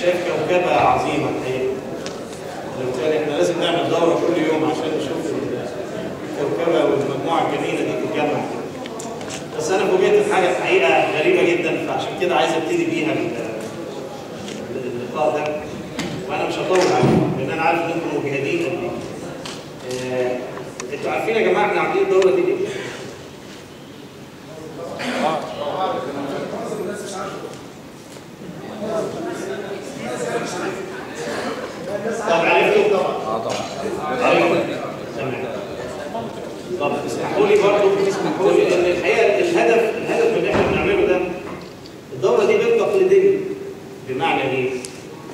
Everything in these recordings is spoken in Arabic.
شايف كوكبه عظيمه الحقيقه. وبالتالي احنا لازم نعمل دوره كل يوم عشان نشوف الكوكبه والمجموعه الجميله دي تتجمع. بس انا فوجئت بحاجه الحقيقه غريبه جدا، فعشان كده عايز ابتدي بيها اللقاء ده، وانا مش هطول عليكم لان انا عارف ان انتم مجهدين قد ايه. انتوا عارفين يا جماعه احنا عاملين الدوره دي ليه؟ طب عرفتوا؟ طبعا. عرفتوا؟ تمام. طب اسمحوا لي ان الحقيقه الهدف من اللي احنا بنعمله ده، الدوره دي غير تقليديه. بمعنى ايه؟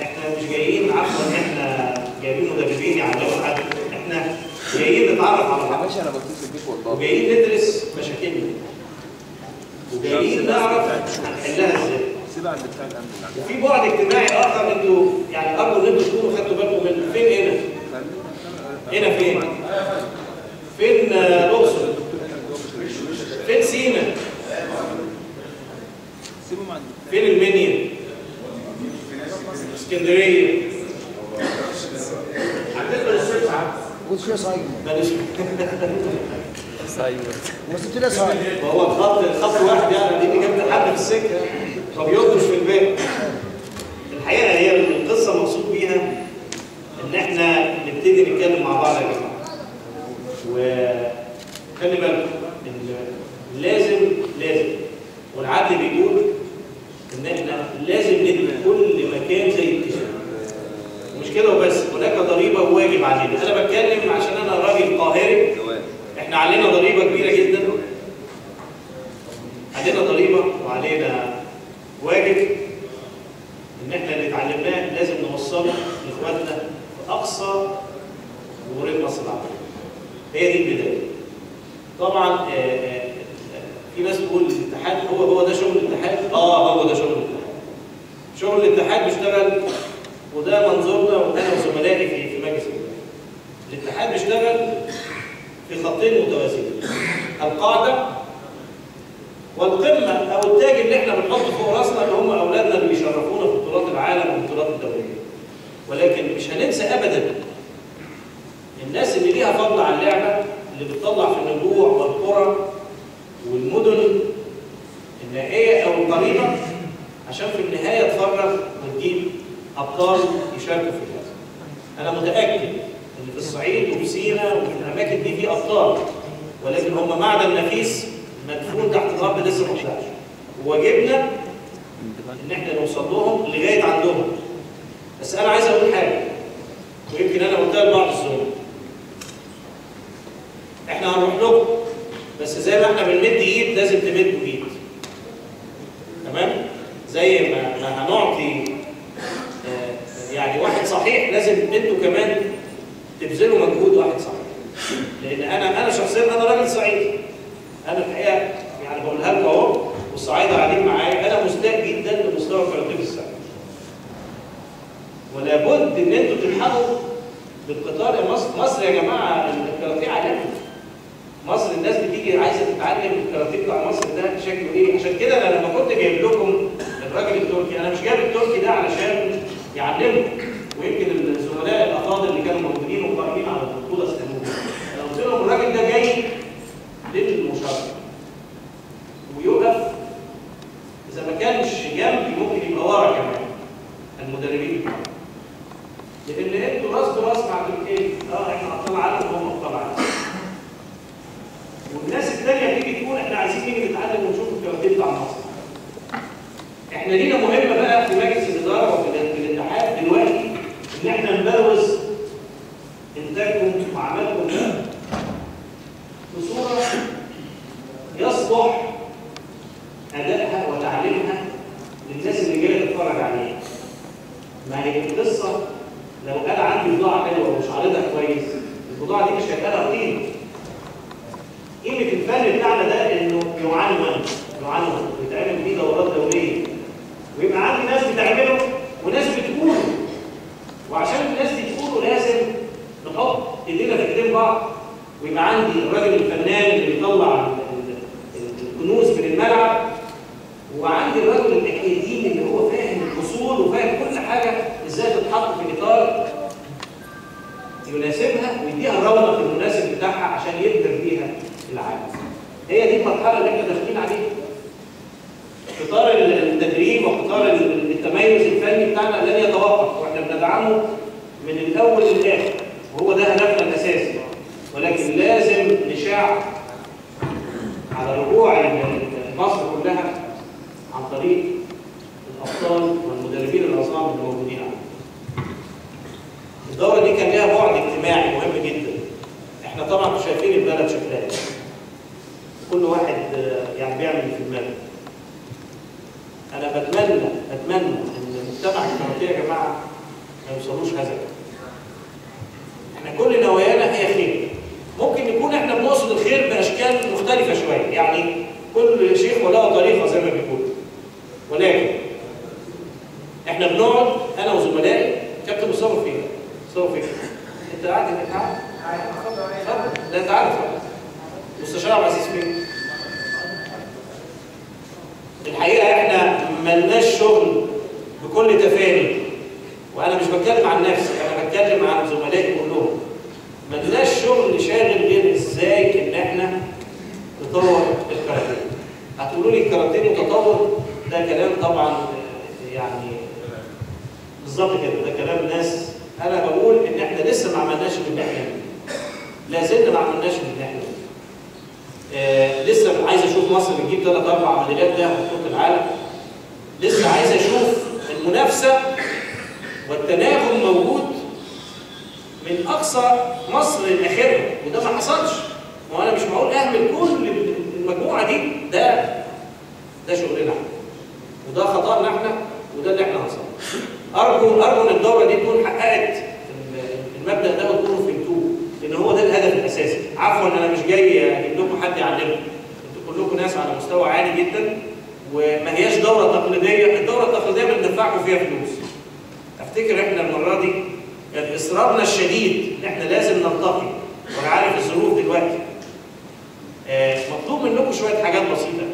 احنا مش جايين عفوا ان احنا جايبين مدربين يعلموا حد، احنا جايين نتعرف على بعض. انا بتصل بيك والله. وجايين ندرس مشاكلنا. وجايين نعرف هنحلها ازاي. سيبها عند بتاع الامن. وفي بعد اجتماعي اخر انتوا يعني ارجو ان انتوا تكونوا خدتوا بالكم منه. فين هنا؟ هنا فين؟ فين الاقصر؟ فين سينا؟ فين المنيا؟ اسكندريه؟ عندنا الصيف ساعات. وش صايم؟ صايم. وصلت له صايم. هو الخط واحد يعني دي جنب حد في السكه فبيقدش في البيت. الحقيقه هي القصه مقصود بيها ان احنا نبتدي نتكلم مع بعض يا جماعه. وخلي بالكم ان لازم والعدل بيقول ان احنا لازم ندي كل مكان زي الكشف. مش كده وبس، هناك ضريبه وواجب علينا. انا بتكلم عشان انا راجل قاهري. احنا علينا ضريبه كبيره جدا. علينا ضريبه وعلينا واجب ان احنا اللي اتعلمناه لازم نوصله لاخواتنا في اقصى جمهوريه مصر العربيه. هي دي البدايه. طبعا في ناس تقول الاتحاد هو ده شغل الاتحاد. هو ده شغل الاتحاد. شغل الاتحاد بيشتغل، وده منظورنا وانا وزملائي في مجلس الاتحاد بيشتغل في خطين متوازيين. القاعده والقمه او التاج اللي احنا بنحطه فوق راسنا اللي هم اولادنا اللي بيشرفونا في بطولات العالم والبطولات الدوليه. ولكن مش هننسى ابدا الناس اللي ليها فضل على اللعبه، اللي بتطلع في النجوع والقرى والمدن النائيه او القريبه عشان في النهايه تفرغ وتجيب ابطال يشاركوا في هذا. انا متاكد ان في الصعيد وفي سينا وفي الاماكن دي في ابطال، ولكن هم معدن نفيس مدفون تحت الارض لسه ما طلعش. وواجبنا ان احنا نوصل لهم لغايه عندهم. بس انا عايز اقول حاجه، ويمكن انا قلتها لبعض الزملاء. احنا هنروح لكم، بس زي ما احنا بنمد ايد لازم تمدوا ايد. تمام؟ زي ما هنعطي يعني واحد صحيح، لازم انتوا كمان تبذلوا مجهود واحد صحيح. لان انا شخصيا انا راجل صعيدي. انا الحقيقه يعني بقولها لكم اهو، والصعايده قاعدين معايا، انا مستاء جدا لمستوى الكاراتيه في السنه. ولا بد ان انتوا تلحقوا بالقطار يا مصر يا جماعه. الكاراتيه عالمي. مصر الناس بتيجي عايزه تتعلم الكاراتيه بتاع مصر ده شكله ايه. عشان كده انا لما كنت جايب لكم الراجل التركي، انا مش جايب التركي ده علشان يعلمه. ويمكن الزملاء الافاضل اللي كانوا موجودين وقائمين على البطوله استلموه. انا قلت لهم الراجل ده جاي للمشاركه ويقف. اذا ما كانش جنبي ممكن يبقى ورا كمان المدربين بتوعنا. لان انتوا راس براس مع ايه؟ احنا ابطال عالم وهم ابطال عالم. والناس الثانيه تيجي تقول احنا عايزين نيجي نتعلم ونشوف الكاراتيه بتاع مصر. احنا لينا مهمه بقى في مجلس الاداره وفي الاتحاد دلوقتي ان احنا نبروز انتاجكم وعملكم ده بصوره يصلح ادائها وتعليمها للناس اللي جايه تتفرج عليها. ما هي القصه لو انا عندي بضاعه حلوه ومش عارضها كويس، البضاعه دي مش هيبقى لها قيمه. قيمه الفن بتاعنا ده انه يعنون ويتعمل فيه دورات دوليه، ويبقى عندي ناس بتعمله وناس بتقوله. وعشان الناس دي تقوله لازم نحط ايدينا في ايدين بعض، ويبقى عندي الراجل الفنان اللي بيطلع الكنوز من الملعب، وعندي الراجل الاكاديمي اللي هو فاهم الاصول وفاهم كل حاجه ازاي تتحط في اطار يناسبها ويديها الرونق المناسب بتاعها عشان يبهر بيها العالم. هي دي المرحله اللي احنا داخلين عليها. قطار التدريب وقطار التميز الفني بتاعنا لن يتوقف، واحنا بندعمه من الاول للاخر، وهو ده هدفنا الاساسي. ولكن لازم نشاع على رجوع مصر كلها عن طريق الابطال والمدربين العظام اللي موجودين عندنا. الدوره دي كان لها بعد اجتماعي مهم جدا. احنا طبعا شايفين البلد شكلها، كل واحد يعني بيعمل اللي في دماغه. انا بتمنى ان مجتمع الكاراتيه يا جماعه ما يوصلوش هزل. احنا كل نوايانا هي خير. ممكن نكون احنا بنقصد الخير باشكال مختلفه شويه، يعني كل شيخ وله طريقه زي ما بيقولوا. ولكن احنا بنقعد انا وزملائي. كابتن مصور فين؟ مصور فين؟ انت قاعد هناك قاعد؟ لا انت عارف. مستشار عبد العزيز فين؟ الحقيقه احنا ملناش شغل بكل تفاني، وانا مش بتكلم عن نفسي، انا بتكلم عن زملائي كلهم. ملناش شغل شاغل غير ازاي ان احنا نطور الكاراتيه. هتقولوا لي الكاراتيه متطور، ده كلام طبعا يعني بالظبط كده، ده كلام ناس. انا بقول ان احنا لسه ما عملناش اللي احنا فيه. لا زلنا ما عملناش اللي احنا فيه. لسه عايز اشوف مصر بتجيب 3-4 ميداليات ذهب في بطولة العالم. لسه عايز اشوف المنافسه والتناغم موجود من اقصى مصر لاخرها، وده ما حصلش. وانا مش معقول اهمل كل المجموعه دي. ده شغلنا، وده خطأنا احنا، وده اللي احنا هنصلحه. ارجو ان الدوره دي تكون حققت المبدا ده وتكونوا فهمتوه، لان هو ده الهدف الاساسي. عفوا انا مش جاي اجيب لكم حد يعلمكم، انتوا كلكم ناس على مستوى عالي جدا، وما هياش دوره تقليديه. الدوره التقليديه بندفعكم فيها فلوس. افتكر احنا المره دي كان اصرارنا الشديد ان احنا لازم نلتقي، وانا عارف الظروف دلوقتي. مطلوب منكم شويه حاجات بسيطه.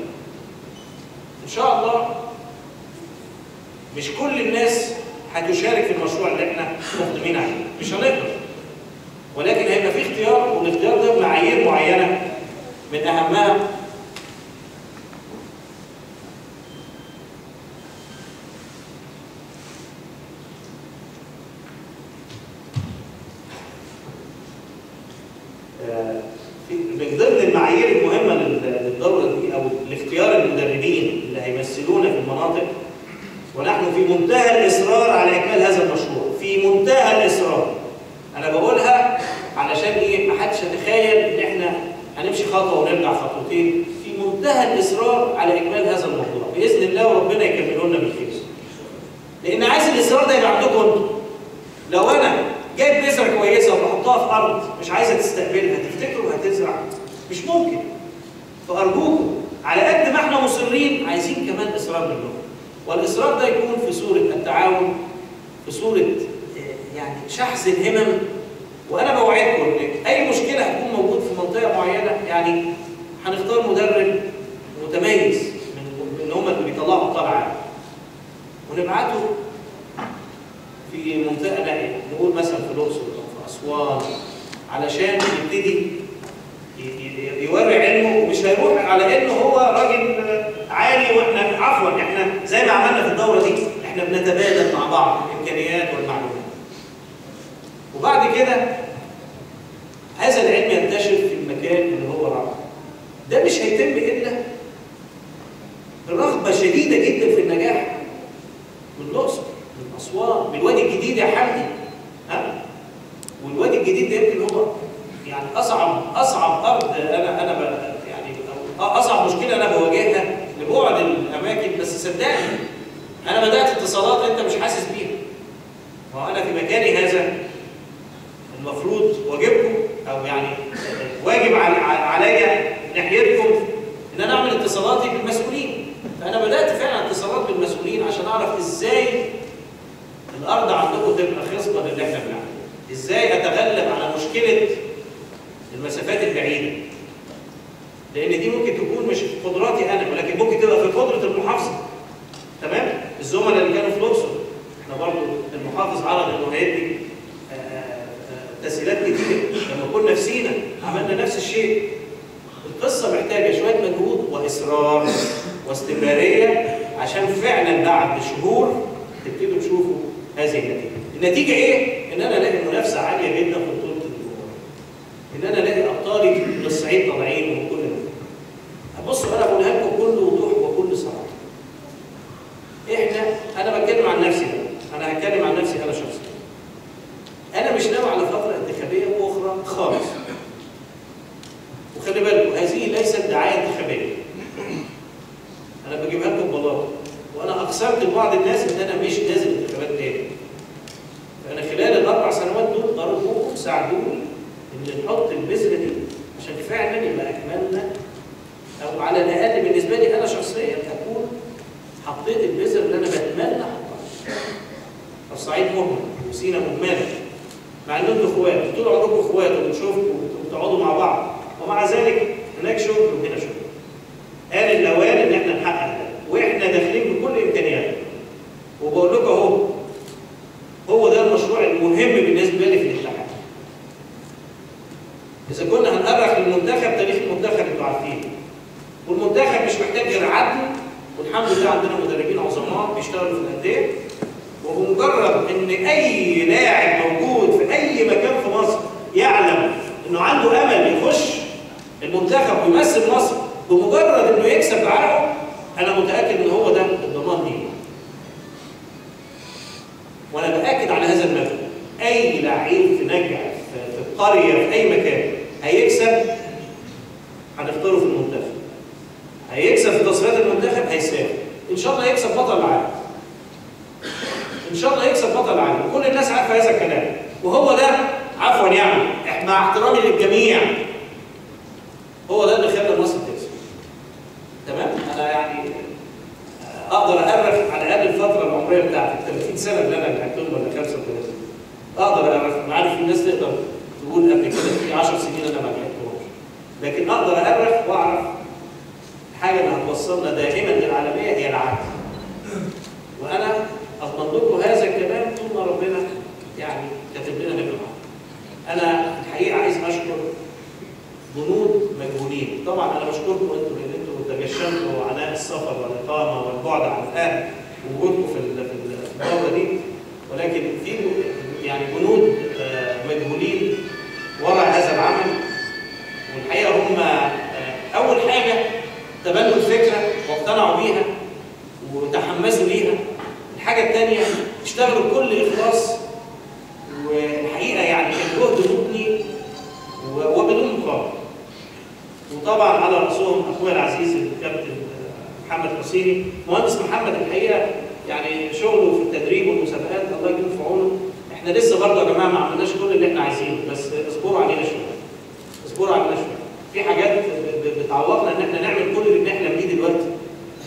ان شاء الله مش كل الناس هتشارك في المشروع اللي احنا مقدمين عليه، مش هنقدر. ولكن هيبقى في اختيار، والاختيار ده بمعايير معينه من اهمها من ضمن المعايير المهمه للدوره دي او لاختيار المدربين اللي هيمثلونا في المناطق. ونحن في منتهى الاصرار على اكمال هذا المشروع، في منتهى الاصرار. انا بقولها علشان ايه؟ ما حدش يتخيل ان احنا هنمشي خطوه ونرجع خطوتين. في منتهى الاصرار على اكمال هذا الموضوع باذن الله، وربنا يكمله لنا بالخير. لان عايز الاصرار ده يبقى عندكم انتم. لو انا جايب بذره كويسه وبحطها في ارض مش عايزه تستقبلها، تفتكروا هتزرع؟ مش ممكن. فارجوكم على قد ما احنا مصرين عايزين كمان اصرار منكم. والاصرار ده يكون في صوره التعاون، في صوره يعني شحذ الهمم. وانا بوعدكم ان اي مشكله هتكون موجود في منطقه معينه، يعني هنختار مدرب متميز من هم اللي بيطلعوا ابطال عالم ونبعته في منطقه نائيه، نقول مثلا في الاقصر او في اسوان، علشان يبتدي يوري علمه. ومش هيروح على انه هو راجل عالي واحنا عفوا احنا زي ما عملنا في الدوره دي، احنا بنتبادل مع بعض الامكانيات والمعلومات. وبعد كده هذا العلم ينتشر في المكان اللي هو راح. ده مش هيتم الا برغبه شديده جدا في النجاح. من الاقصر، من اسوان، من الوادي الجديد يا حمدي. والوادي الجديد ده يمكن هو يعني اصعب ارض انا يعني اصعب مشكله انا بواجهها لبعد الاماكن. بس صدقني انا بدات اتصالات انت مش حاسس بيها. وانا في مكاني هذا المفروض واجبكم او يعني واجب عليا ناحيتكم ان انا اعمل اتصالاتي بالمسؤولين. فانا بدات فعلا اتصالات بالمسؤولين عشان اعرف ازاي الارض عندكم تبقى خصبه للي احنا بنعمله. ازاي اتغلب على مشكله المسافات البعيده. لان دي ممكن تكون مش في قدراتي انا، ولكن ممكن تبقى في قدره المحافظه. تمام؟ الزملاء اللي كانوا في الاقصر احنا برضه المحافظ عرض انه هيدي تسهيلات كتير، لما كنا في سينا عملنا نفس الشيء. القصه محتاجه شويه مجهود واصرار واستمراريه عشان فعلا بعد شهور تبتدوا تشوفوا هذه النتيجه. النتيجه ايه؟ ان انا الاقي منافسه عاليه جدا في بطوله الجمهوريه. ان انا الاقي ابطالي من الصعيد طالعين من كل مكان. بصوا انا بقولها لكم بكل وضوح وكل صراحه. انا بتكلم عن نفسي بقى، انا هتكلم عن نفسي انا شخصيا. انا مش ناوي على فتره انتخابيه اخرى خالص. وخلي بالكم هذه ليست دعايه انتخابيه. انا بجيبها لكم ببلاطه، وانا اقسمت لبعض الناس ان انا مش نازل انتخابات تاني. فانا خلال ال4 سنوات دول ارجوكم ساعدوني ان نحط البذره دي عشان فعلا يبقى اكملنا، او على الاقل بالنسبه لي انا شخصيا اكون حطيت البذر اللي انا بتمنى احطها. الصعيد مهمل وسينا مهمله، مع ان انتوا اخوات، طول عمركم اخوات وبتشوفوا وبتقعدوا مع بعض، ومع ذلك هناك شغل وهنا شغل. آن الاوان ان احنا نحقق ده، واحنا داخلين بكل امكانياتنا. وبقول لكم اهو، هو ده المشروع المهم بالنسبه لي في الاتحاد. اذا كنا هنأرخ للمنتخب، تاريخ المنتخب انتوا عارفين. والمنتخب مش محتاج غير عدل، والحمد لله عندنا مدربين عظماء بيشتغلوا في الانديه. وبمجرد ان اي لاعب موجود في اي مكان في مصر يعلم انه عنده امل يخش المنتخب ويمثل مصر، بمجرد انه يكسب بعرقه، انا متاكد ان هو ده الضمان ليه. وانا باكد على هذا المبدا، اي لعيب في نجع في القريه في اي مكان هيكسب هنختاره في المنتخب. هيكسب في تصفيات المنتخب، هيسافر ان شاء الله يكسب بطل العالم. ان شاء الله يكسب بطل العالم، كل الناس عارفه هذا الكلام. وهو ده عفوا يعني مع احترامي للجميع، هو ده اللي خلى مصر تكسب. تمام؟ انا يعني اقدر اعرف على الاقل الفتره العمريه بتاعتي 30 سنه اللي انا لعبتهم ولا 35، اقدر اعرف. انا عارف في ناس تقدر تقول قبل كده في 10 سنين انا ما لعبتهمش، لكن اقدر اعرف واعرف الحاجه اللي هتوصلنا دائما للعالميه هي العدل. وانا اضمن لكم هذا الكلام طول ما ربنا يعني كاتب لنا نبقى. انا الحقيقه عايز اشكر جنود مجهولين. طبعا انا بشكركم انتم لان انتم تجشمتوا عناء السفر والاقامه والبعد عن الاهل ووجودكم في الدوره دي، ولكن في يعني جنود مجهولين وراء هذا العمل. والحقيقه هم اول حاجه تبنوا الفكره واقتنعوا بيها وتحمسوا ليها. الحاجه الثانيه اشتغلوا بكل اخلاص، والحقيقه يعني كان جهد مبني وبدون مقابل. وطبعا على راسهم اخويا العزيز الكابتن محمد حسيني، مهندس محمد الحقيقه يعني شغله في التدريب والمسابقات الله يكون في عونه. احنا لسه برضه يا جماعه ما عملناش كل اللي احنا عايزينه، بس اصبروا علينا شويه. اصبروا علينا شويه. في حاجات بتعوقنا ان احنا نعمل كل اللي بنحلم بيه دلوقتي.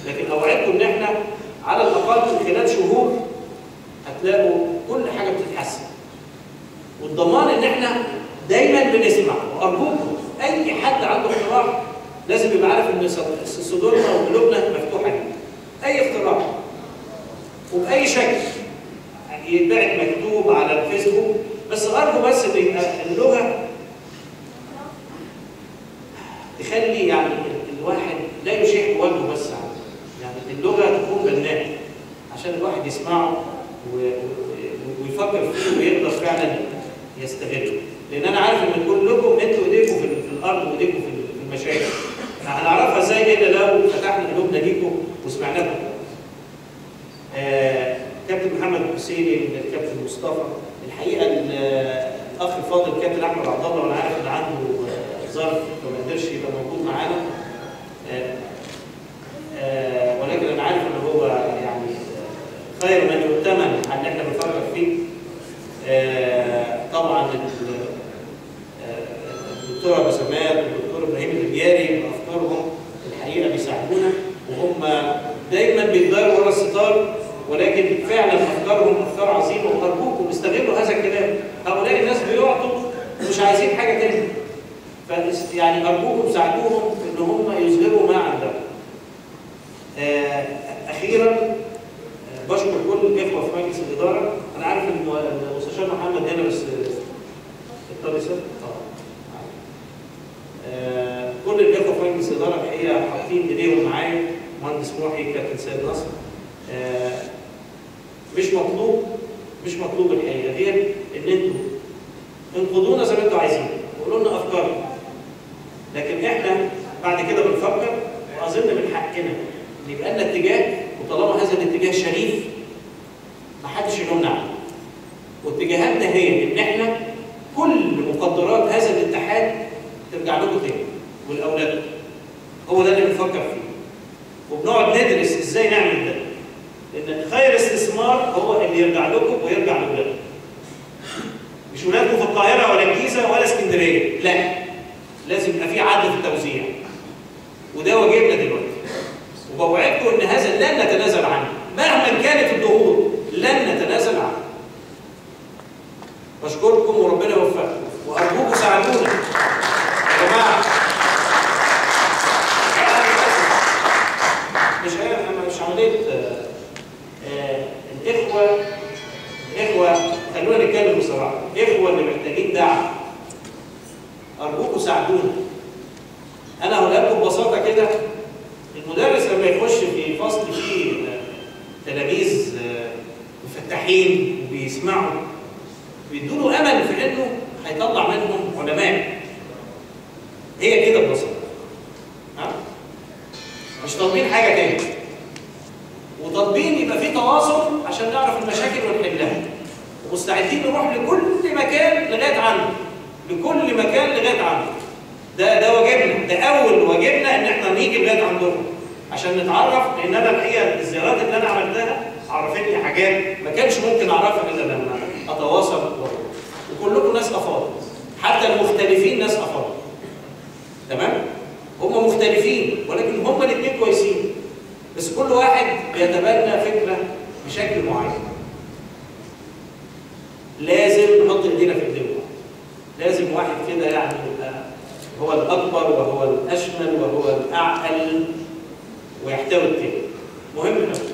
لكن اوعدكم ان احنا على الاقل من خلال شهور هتلاقوا كل حاجه بتتحسن. والضمان ان احنا دايما بنسمع. وارجوكم اي حد عنده اقتراح لازم يبقى عارف ان صدورنا وقلوبنا مفتوحه ليه. اي اقتراح وباي شكل يتبعت مكتوب على الفيسبوك، بس ارجو بس ان يبقى اللغه تخلي يعني الواحد لا يشيح بوجهه بس يعني اللغه تكون بناءه عشان الواحد يسمعه ويفكر فيه ويقدر فعلا يستغله. لان انا عارف ان كلكم انتوا ايديكم في الارض وايديكم في المشاكل. هنعرفها ازاي الا لو فتحنا قلوبنا ليكم وسمعناكم. كابتن محمد حسيني، الكابتن مصطفى، الحقيقه الاخ الفاضل الكابتن احمد عبد الله، وانا عارف ان عنده ظرف فما قدرش يبقى موجود معانا، ولكن انا عارف ان هو يعني خير من يؤتمن على اللي احنا بنفكر فيه. طبعا الدكتور ابو سماد والدكتور ابراهيم الربياري بافكارهم الحقيقه بيساعدونا، وهم دايما بيتغيروا ورا الستار، ولكن فعلا افكارهم افكار عظيمه. وارجوكم استغلوا هذا الكلام. هؤلاء الناس بيعطوا ومش عايزين حاجه ثانيه. يعني ارجوكم ساعدوهم في ان هم يظهروا ما عندهم. اخيرا بشكر كل الاخوه في مجلس الاداره. انا عارف الاداره الحقيقه حاطين ايديهم معايا، مهندس محي، كابتن سيد نصر. مش مطلوب الحقيقه غير ان انتوا انقذونا زي ما انتوا عايزين وقولوا لنا افكاركم. لكن احنا بعد كده بنفكر، واظن من حقنا ان يبقى لنا اتجاه، وطالما هذا الاتجاه شريف محدش يلومنا عنه. واتجاهاتنا هي ان احنا كل مقدرات هذا الاتحاد ترجع لكم تاني ولاولادكم. هو ده اللي بنفكر فيه. وبنقعد ندرس ازاي نعمل ده. لان خير استثمار هو اللي يرجع لكم ويرجع لاولادكم. مش ولادكم في القاهره ولا الجيزه ولا اسكندريه، لا. لازم يبقى في عدل في التوزيع. وده واجبنا دلوقتي. وبوعدكم ان هذا لن نتنازل عنه، مهما كانت الضغوط لن نتنازل عنه. بشكركم وربنا يوفقكم، وارجوكم ساعدونا يا جماعه. مش عمليه الاخوه خلونا نتكلم بصراحه، الاخوه اللي محتاجين دعم ارجوكم ساعدونا. انا هقول لكم ببساطه كده، المدرس لما يخش في فصل فيه تلاميذ مفتحين وبيسمعوا بيدوا له امل في انه هيطلع منهم علماء. هي كده ببساطه. مش طالبين حاجه تاني. وطالبين يبقى في تواصل عشان نعرف المشاكل ونحلها. ومستعدين نروح لكل مكان لغايه عنده. لكل مكان لغايه عنده. ده واجبنا، ده اول واجبنا ان احنا نيجي لغايه عندهم عشان نتعرف. لان انا الحقيقه الزيارات اللي انا عملتها عرفتني حاجات ما كانش ممكن اعرفها الا لما اتواصل. وكلكم ناس افاضل، حتى المختلفين ناس افاضل. تمام؟ هم مختلفين ولكن هم الاثنين كويسين. بس كل واحد بيتبنى فكره بشكل معين. لازم نحط ايدينا في ايديهم. لازم واحد كده يعني يبقى هو الاكبر وهو الاشمل وهو الاعقل ويحتوي التاني. مهم قوي.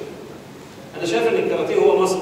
انا شايف ان الكاراتيه هو مصر